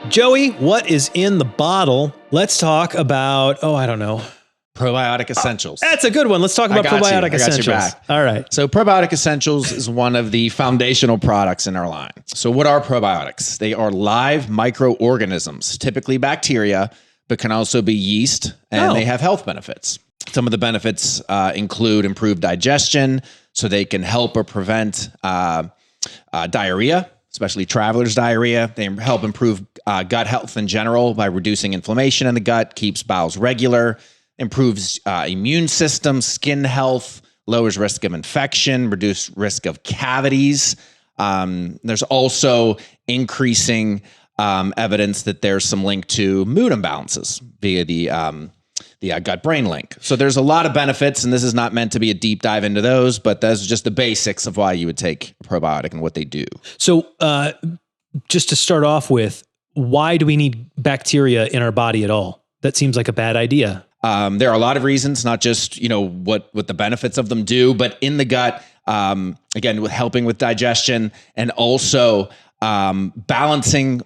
Joey, what is in the bottle? Let's talk about, I don't know. Probiotic Essentials. That's a good one. Let's talk about Probiotic Essentials. I got your back. All right. So Probiotic Essentials is one of the foundational products in our line. So what are probiotics? They are live microorganisms, typically bacteria, but can also be yeast, and they have health benefits. Some of the benefits include improved digestion, so they can help or prevent diarrhea, especially traveler's diarrhea. They help improve gut health in general by reducing inflammation in the gut, keeps bowels regular, improves immune system, skin health, lowers risk of infection, reduce risk of cavities. There's also increasing evidence that there's some link to mood imbalances via the gut-brain link. So there's a lot of benefits, and this is not meant to be a deep dive into those, but those are just the basics of why you would take a probiotic and what they do. So just to start off with, why do we need bacteria in our body at all? That seems like a bad idea. There are a lot of reasons, not just, what the benefits of them do, but in the gut, again, with helping with digestion and also balancing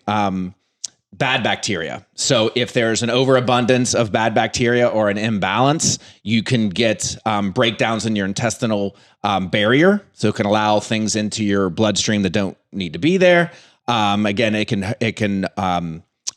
bad bacteria. So if there's an overabundance of bad bacteria or an imbalance, you can get breakdowns in your intestinal barrier. So it can allow things into your bloodstream that don't need to be there. Again, it can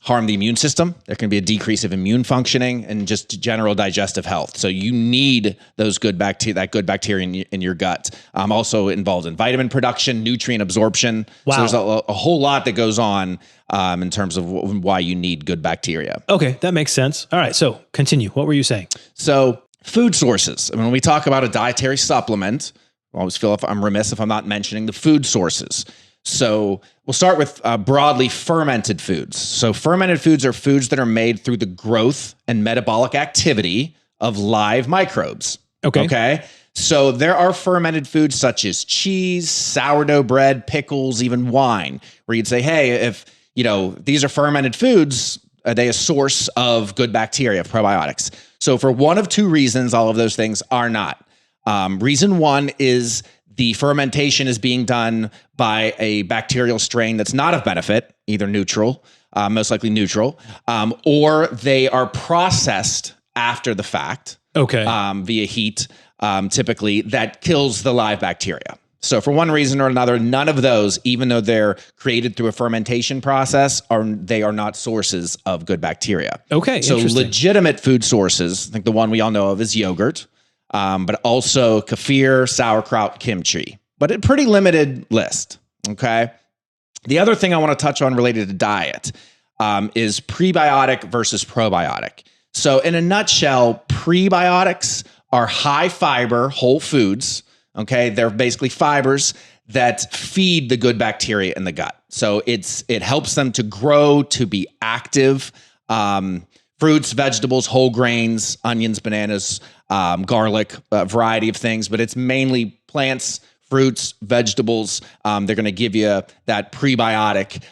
harm the immune system. There can be a decrease of immune functioning and just general digestive health. So you need those good bacteria, that good bacteria in your gut. Also involved in vitamin production, nutrient absorption. Wow. So there's a whole lot that goes on in terms of why you need good bacteria. Okay, that makes sense. All right, so continue. What were you saying? So food sources. I mean, when we talk about a dietary supplement, I always feel I'm remiss if I'm not mentioning the food sources. So we'll start with broadly fermented foods. So fermented foods are foods that are made through the growth and metabolic activity of live microbes. Okay. So there are fermented foods such as cheese, sourdough bread, pickles, even wine, where you'd say, hey, if these are fermented foods, are they a source of good bacteria, of probiotics? So for one of two reasons, all of those things are not. Reason one is the fermentation is being done by a bacterial strain that's not of benefit, either neutral, most likely neutral, or they are processed after the fact, via heat, typically, that kills the live bacteria. So for one reason or another, none of those, even though they're created through a fermentation process, they are not sources of good bacteria. Okay, so legitimate food sources, I think the one we all know of is yogurt. But also kefir, sauerkraut, kimchi, but a pretty limited list. Okay. The other thing I want to touch on related to diet is prebiotic versus probiotic. So in a nutshell, prebiotics are high fiber whole foods. Okay. They're basically fibers that feed the good bacteria in the gut. So it helps them to grow, to be active. Fruits, vegetables, whole grains, onions, bananas, garlic, a variety of things, but it's mainly plants, fruits, vegetables. They're going to give you that prebiotic,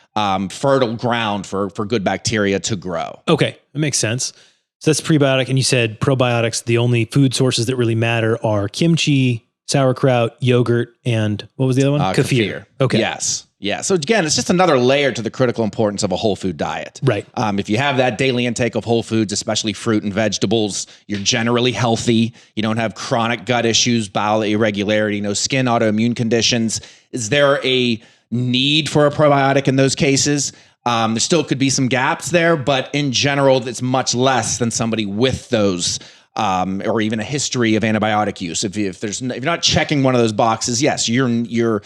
fertile ground for good bacteria to grow. Okay, that makes sense. So that's prebiotic, and you said probiotics, the only food sources that really matter are kimchi, sauerkraut, yogurt, and what was the other one? Kefir. Okay. Yes. Yeah. So again, it's just another layer to the critical importance of a whole food diet. Right. If you have that daily intake of whole foods, especially fruit and vegetables, you're generally healthy. You don't have chronic gut issues, bowel irregularity, no skin autoimmune conditions. Is there a need for a probiotic in those cases? There still could be some gaps there, but in general, it's much less than somebody with those or even a history of antibiotic use. If you're not checking one of those boxes, yes, your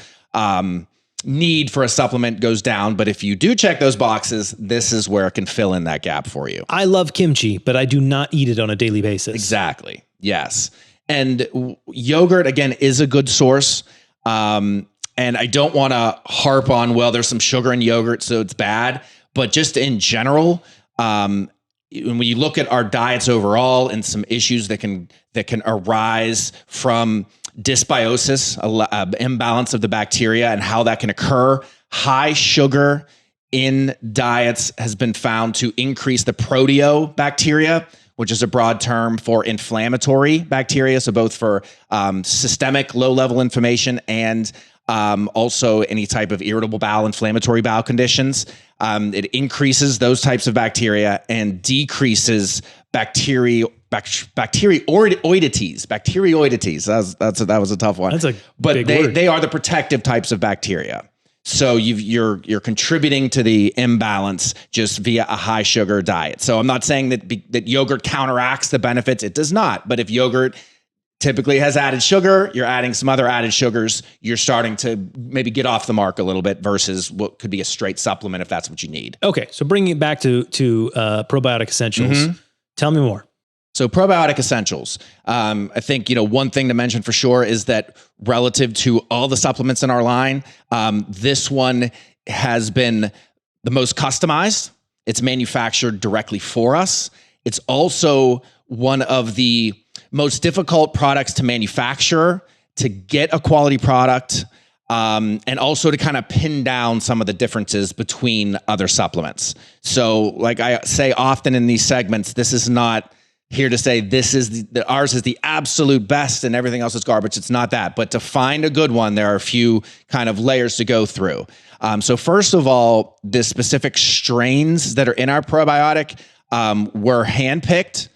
need for a supplement goes down. But if you do check those boxes, this is where it can fill in that gap for you. I love kimchi, but I do not eat it on a daily basis. Exactly. Yes. And yogurt, again, is a good source. And I don't want to harp on, well, there's some sugar in yogurt, so it's bad. But just in general, when you look at our diets overall and some issues that can arise from dysbiosis, imbalance of the bacteria, and how that can occur, high sugar in diets has been found to increase the proteobacteria, which is a broad term for inflammatory bacteria. So both for systemic low-level inflammation and Also any type of irritable bowel, inflammatory bowel conditions. It increases those types of bacteria and decreases bacteroidetes. That was a tough one. That's a but big word. They are the protective types of bacteria. So you're contributing to the imbalance just via a high sugar diet. So I'm not saying that yogurt counteracts the benefits. It does not. But if yogurt typically has added sugar, you're adding some other added sugars, you're starting to maybe get off the mark a little bit versus what could be a straight supplement if that's what you need. Okay, so bringing it back to Probiotic Essentials, tell me more. So Probiotic Essentials, I think, one thing to mention for sure is that relative to all the supplements in our line, this one has been the most customized. It's manufactured directly for us. It's also one of the most difficult products to manufacture, to get a quality product, and also to kind of pin down some of the differences between other supplements. So like I say often in these segments, this is not here to say this is ours is the absolute best and everything else is garbage. It's not that. But to find a good one, there are a few kind of layers to go through. So first of all, the specific strains that are in our probiotic were handpicked,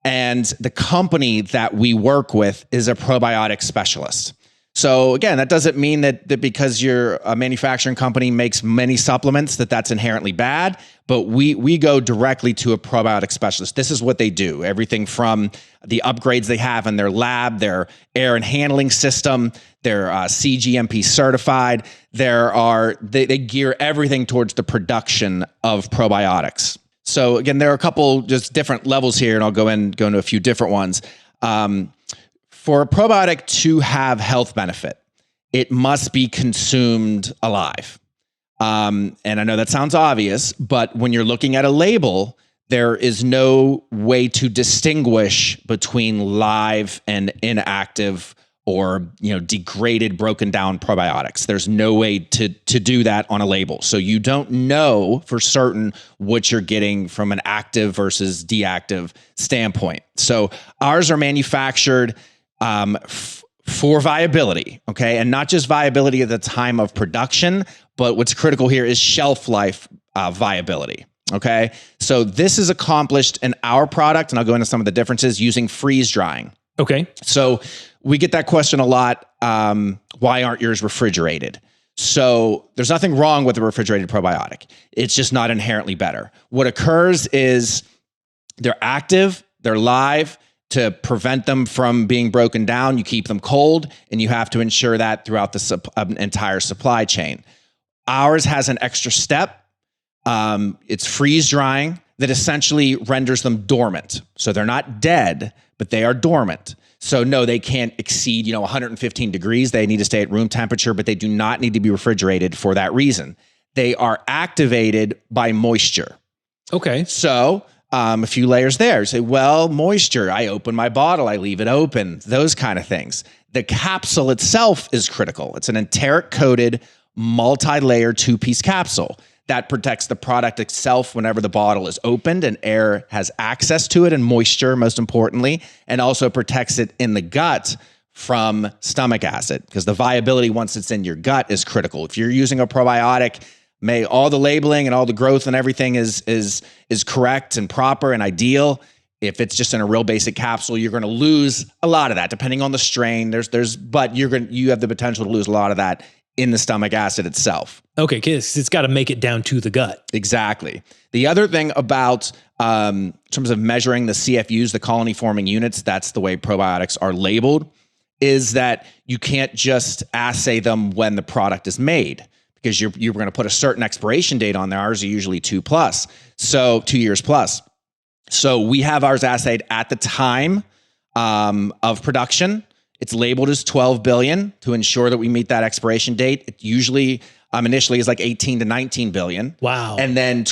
and the company that we work with is a probiotic specialist. So again, that doesn't mean that because you're a manufacturing company makes many supplements that's inherently bad, but we go directly to a probiotic specialist. This is what they do. Everything from the upgrades they have in their lab, their air and handling system, they're CGMP certified. They gear everything towards the production of probiotics. So again, there are a couple just different levels here, and I'll go into a few different ones. For a probiotic to have health benefit, it must be consumed alive. And I know that sounds obvious, but when you're looking at a label, there is no way to distinguish between live and inactive or degraded, broken down probiotics. There's no way to do that on a label. So you don't know for certain what you're getting from an active versus deactive standpoint. So ours are manufactured for viability, okay? And not just viability at the time of production, but what's critical here is shelf life viability, okay? So this is accomplished in our product, and I'll go into some of the differences using freeze drying. Okay. So we get that question a lot. Why aren't yours refrigerated? So there's nothing wrong with a refrigerated probiotic. It's just not inherently better. What occurs is they're active, they're live. To prevent them from being broken down, you keep them cold, and you have to ensure that throughout the entire supply chain. Ours has an extra step. It's freeze drying that essentially renders them dormant. So they're not dead, but they are dormant. So no, they can't exceed 115 degrees. They need to stay at room temperature, but they do not need to be refrigerated for that reason. They are activated by moisture. Okay. So a few layers there. Say, well, moisture, I open my bottle, I leave it open, those kind of things. The capsule itself is critical. It's an enteric coated, multi-layer 2-piece capsule that protects the product itself whenever the bottle is opened and air has access to it, and moisture, most importantly, and also protects it in the gut from stomach acid, because the viability once it's in your gut is critical. If you're using a probiotic, may all the labeling and all the growth and everything is correct and proper and ideal. If it's just in a real basic capsule, you're going to lose a lot of that, depending on the strain. But you have the potential to lose a lot of that in the stomach acid itself. Okay, because it's got to make it down to the gut. Exactly. The other thing about in terms of measuring the CFUs, the colony forming units, that's the way probiotics are labeled, is that you can't just assay them when the product is made, because you're going to put a certain expiration date on there. Ours are usually 2 years plus. So we have ours assayed at the time of production. It's labeled as 12 billion to ensure that we meet that expiration date. It usually initially is like 18 to 19 billion. Wow. And then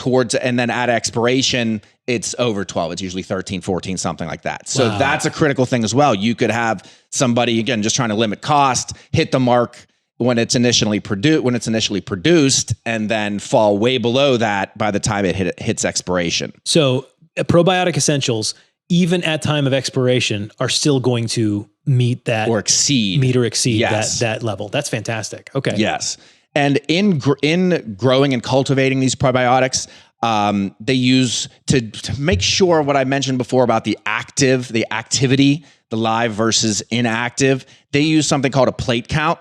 at expiration, it's over 12. It's usually 13, 14, something like that. So That's a critical thing as well. You could have somebody, again, just trying to limit cost, hit the mark when it's initially produced, and then fall way below that by the time it hits expiration. So probiotic essentials, even at time of expiration, are still going to meet that or exceed yes. that level. That's fantastic. Okay. Yes. And in growing and cultivating these probiotics, they use to make sure what I mentioned before about the activity, the live versus inactive. They use something called a plate count.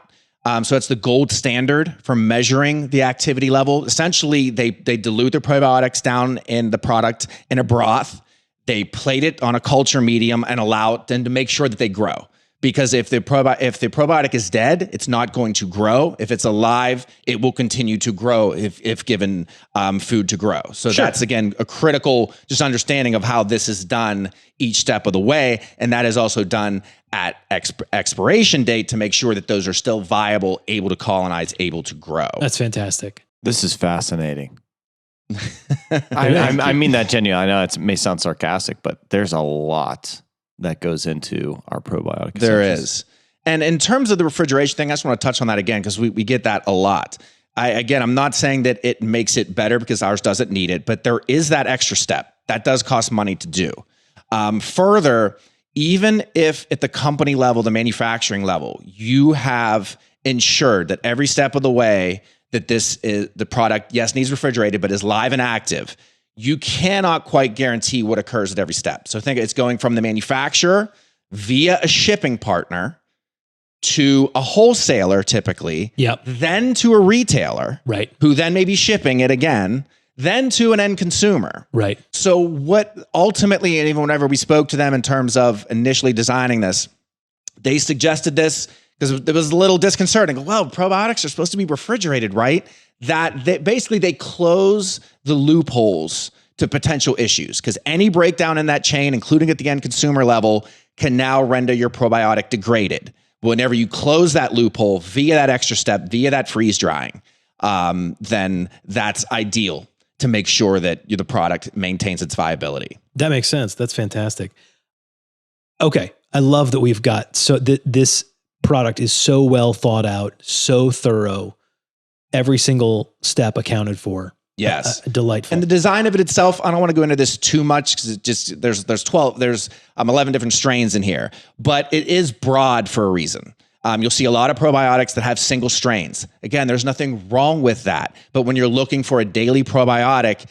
So it's the gold standard for measuring the activity level. Essentially, they dilute their probiotics down in the product in a broth. They plate it on a culture medium and allow it then to make sure that they grow. Because if the probiotic is dead, it's not going to grow. If it's alive, it will continue to grow if given food to grow. So that's, again, a critical just understanding of how this is done each step of the way. And that is also done at expiration date to make sure that those are still viable, able to colonize, able to grow. That's fantastic. This is fascinating. I mean that genuinely. I know it may sound sarcastic, but there's a lot that goes into our probiotic essentials. There is. And in terms of the refrigeration thing, I just want to touch on that again, because we get that a lot. I'm not saying that it makes it better because ours doesn't need it, but there is that extra step. That does cost money to do. Further, even if at the company level, the manufacturing level, you have ensured that every step of the way that this is the product, yes, needs refrigerated, but is live and active, you cannot quite guarantee what occurs at every step. So think it's going from the manufacturer via a shipping partner to a wholesaler typically, then to a retailer, right, who then may be shipping it again, then to an end consumer. Right. So what ultimately, and even whenever we spoke to them in terms of initially designing this, they suggested this because it was a little disconcerting. Well, probiotics are supposed to be refrigerated, right? That basically they close the loopholes to potential issues, because any breakdown in that chain, including at the end consumer level, can now render your probiotic degraded. Whenever you close that loophole via that extra step, via that freeze drying, then that's ideal to make sure that the product maintains its viability. That makes sense. That's fantastic. Okay. I love that we've got, this product is so well thought out, so thorough, every single step accounted for. Yes. Delightful. And the design of it itself, I don't want to go into this too much because it just, there's 11 different strains in here, but it is broad for a reason. You'll see a lot of probiotics that have single strains. Again, there's nothing wrong with that. But when you're looking for a daily probiotic,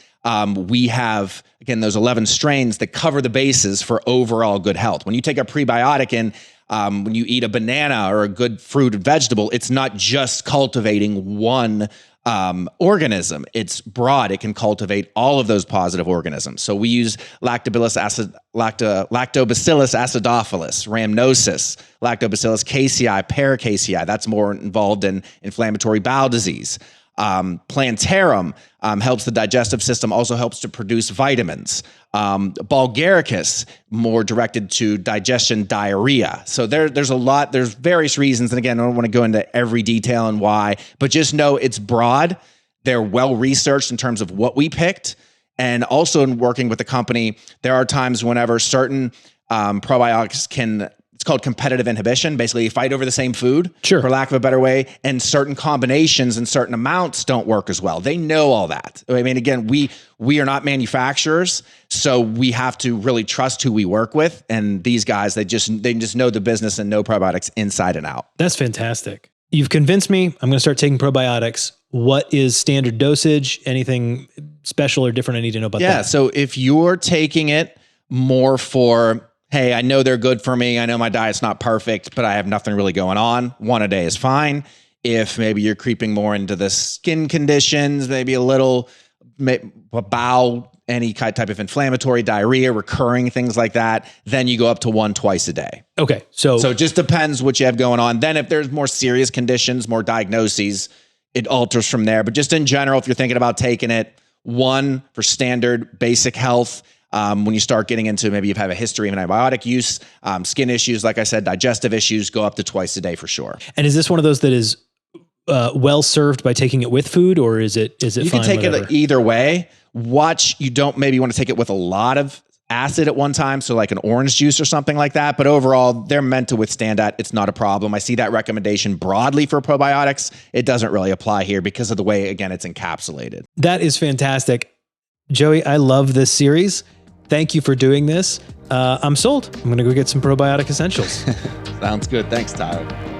we have, again, those 11 strains that cover the bases for overall good health. When you take a prebiotic in, when you eat a banana or a good fruit or vegetable, it's not just cultivating one organism. It's broad. It can cultivate all of those positive organisms. So we use Lactobacillus acidophilus, rhamnosus, Lactobacillus casei, paracasei. That's more involved in inflammatory bowel disease. Plantarum helps the digestive system, also helps to produce vitamins. Bulgaricus, more directed to digestion, diarrhea. So there's a lot, there's various reasons. And again, I don't want to go into every detail and why, but just know it's broad. They're well researched in terms of what we picked. And also in working with the company, there are times whenever certain probiotics can, it's called competitive inhibition. Basically, you fight over the same food, for lack of a better way, and certain combinations and certain amounts don't work as well. They know all that. I mean, again, we are not manufacturers, so we have to really trust who we work with. And these guys, they just know the business and know probiotics inside and out. That's fantastic. You've convinced me. I'm going to start taking probiotics. What is standard dosage? Anything special or different I need to know about that? Yeah, so if you're taking it more for, hey, I know they're good for me. I know my diet's not perfect, but I have nothing really going on. One a day is fine. If maybe you're creeping more into the skin conditions, maybe a little bowel, any type of inflammatory, diarrhea, recurring things like that, then you go up to 1 twice a day. Okay. So it just depends what you have going on. Then if there's more serious conditions, more diagnoses, it alters from there. But just in general, if you're thinking about taking it, 1 for standard basic health. When you start getting into maybe you've had a history of antibiotic use, skin issues, like I said, digestive issues, go up to twice a day for sure. And is this one of those that is well served by taking it with food, or is it you fine, can take whatever? it either way. You don't maybe want to take it with a lot of acid at one time, so like an orange juice or something like that. But overall, they're meant to withstand that. It's not a problem. I see that recommendation broadly for probiotics. It doesn't really apply here because of the way, again, it's encapsulated. That is fantastic. Joey, I love this series. Thank you for doing this. I'm sold. I'm going to go get some Probiotic Essentials. Sounds good. Thanks, Tyler.